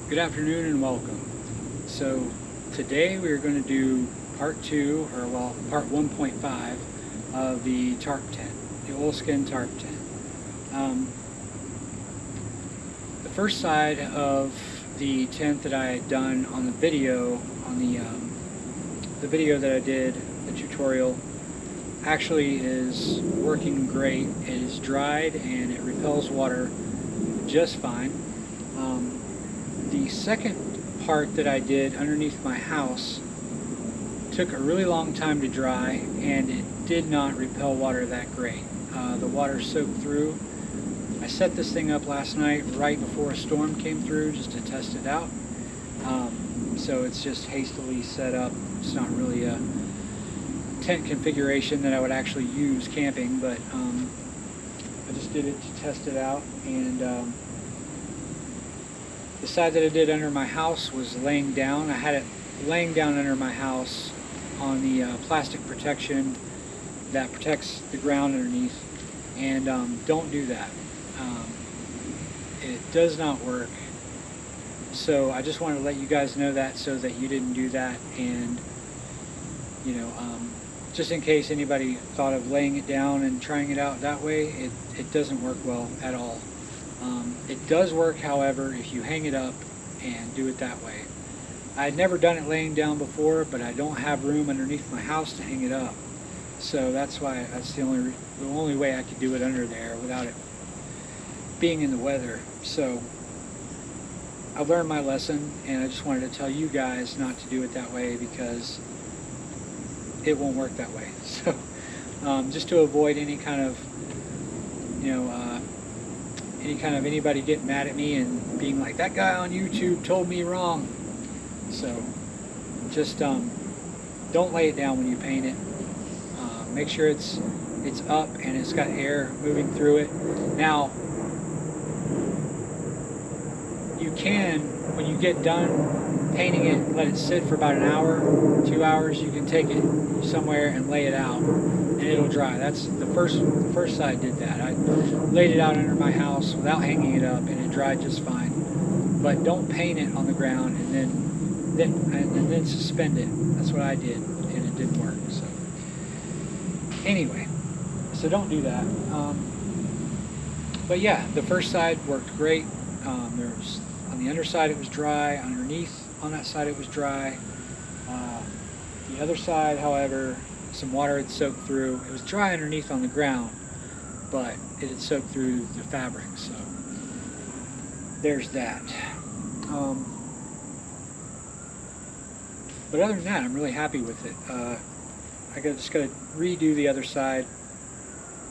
Good afternoon and welcome. So today we are going to do part 2, or well, part 1.5 of the tarp tent, the oilskin tarp tent. The first side of the tent that I had done on the video, on the video that I did, the tutorial, actually is working great. It is dried and it repels water just fine. The second part that I did underneath my house took a really long time to dry, and it did not repel water that great. The water soaked through. I set this thing up last night right before a storm came through just to test it out. So it's just hastily set up. It's not really a tent configuration that I would actually use camping, but I just did it to test it out. And the side that I did under my house was laying down. I had it laying down under my house on the plastic protection that protects the ground underneath, and don't do that. It does not work. So I just wanted to let you guys know that, so that you didn't do that, and just in case anybody thought of laying it down and trying it out that way, it doesn't work well at all. It does work, however, if you hang it up and do it that way. I had never done it laying down before, but I don't have room underneath my house to hang it up. So that's the only way I could do it under there without it being in the weather. So I've learned my lesson, and I just wanted to tell you guys not to do it that way, because it won't work that way. So just to avoid any kind of anybody getting mad at me and being like, that guy on YouTube told me wrong. So just don't lay it down when you paint it. Make sure it's up and it's got air moving through it. Now you can, when you get done painting it, let it sit for about an hour, 2 hours. You can take it somewhere and lay it out, and it'll dry. That's the first side did that. I laid it out under my house without hanging it up, and it dried just fine. But don't paint it on the ground and then suspend it. That's what I did, and it didn't work. So anyway, so don't do that. But yeah, the first side worked great. On the underside it was dry. Underneath on that side it was dry. The other side, however, some water had soaked through. It was dry underneath on the ground, but it had soaked through the fabric. So there's that. But other than that, I'm really happy with it. I just got to redo the other side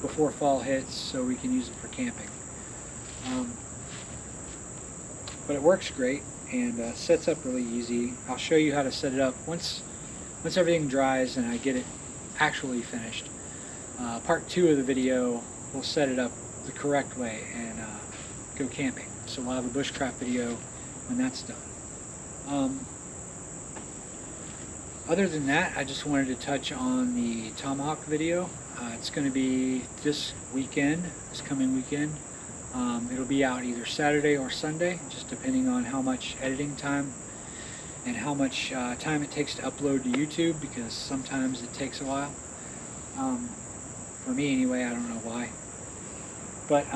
before fall hits, so we can use it for camping. But it works great, and sets up really easy. I'll show you how to set it up once everything dries and I get it actually finished. Part 2 of the video will set it up the correct way and go camping. So we'll have a bushcraft video when that's done. Other than that, I just wanted to touch on the tomahawk video. It's going to be this coming weekend. It'll be out either Saturday or Sunday, just depending on how much editing time and how much time it takes to upload to YouTube, because sometimes it takes a while. For me anyway, I don't know why. But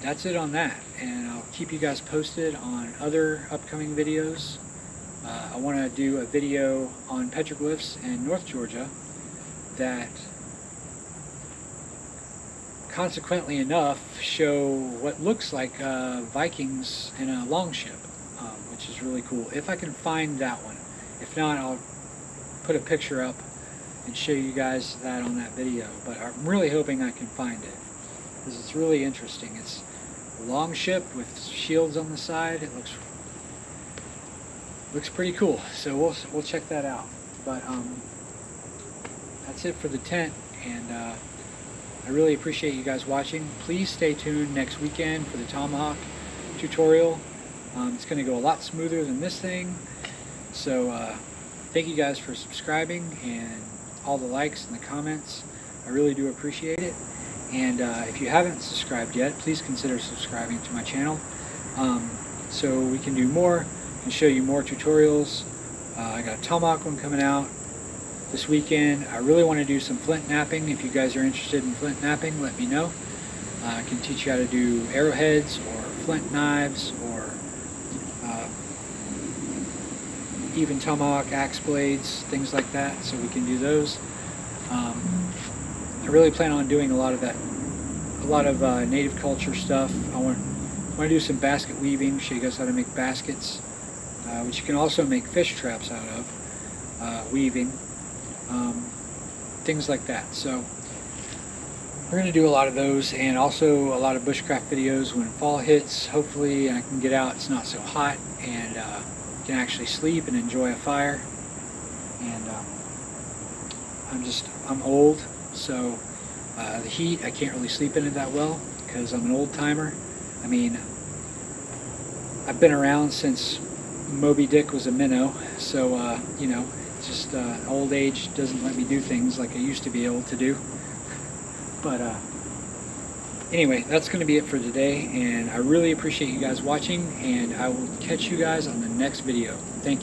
that's it on that, and I'll keep you guys posted on other upcoming videos. I want to do a video on petroglyphs in North Georgia that, consequently enough, show what looks like Vikings in a longship, which is really cool. If I can find that one. If not, I'll put a picture up and show you guys that on that video. But I'm really hoping I can find it, because it's really interesting. It's a longship with shields on the side. It looks pretty cool. So we'll check that out. But that's it for the tent, and I really appreciate you guys watching. Please stay tuned next weekend for the tomahawk tutorial. It's going to go a lot smoother than this thing. So thank you guys for subscribing and all the likes and the comments. I really do appreciate it. And if you haven't subscribed yet, please consider subscribing to my channel. so we can do more and show you more tutorials. I got a tomahawk one coming out this weekend. I really want to do some flint knapping. If you guys are interested in flint knapping, let me know. I can teach you how to do arrowheads or flint knives, or even tomahawk axe blades, things like that, so we can do those. I really plan on doing a lot of that, a lot of native culture stuff. I want to do some basket weaving, show you guys how to make baskets, which you can also make fish traps out of, weaving, things like that. So we're going to do a lot of those, and also a lot of bushcraft videos when fall hits. Hopefully I can get out, it's not so hot, and can actually sleep and enjoy a fire. And I'm old, so the heat, I can't really sleep in it that well because I'm an old timer. I mean, I've been around since Moby Dick was a minnow, so you know, just old age doesn't let me do things like I used to be able to do. But anyway, that's going to be it for today, and I really appreciate you guys watching, and I will catch you guys on the next video. Thank you.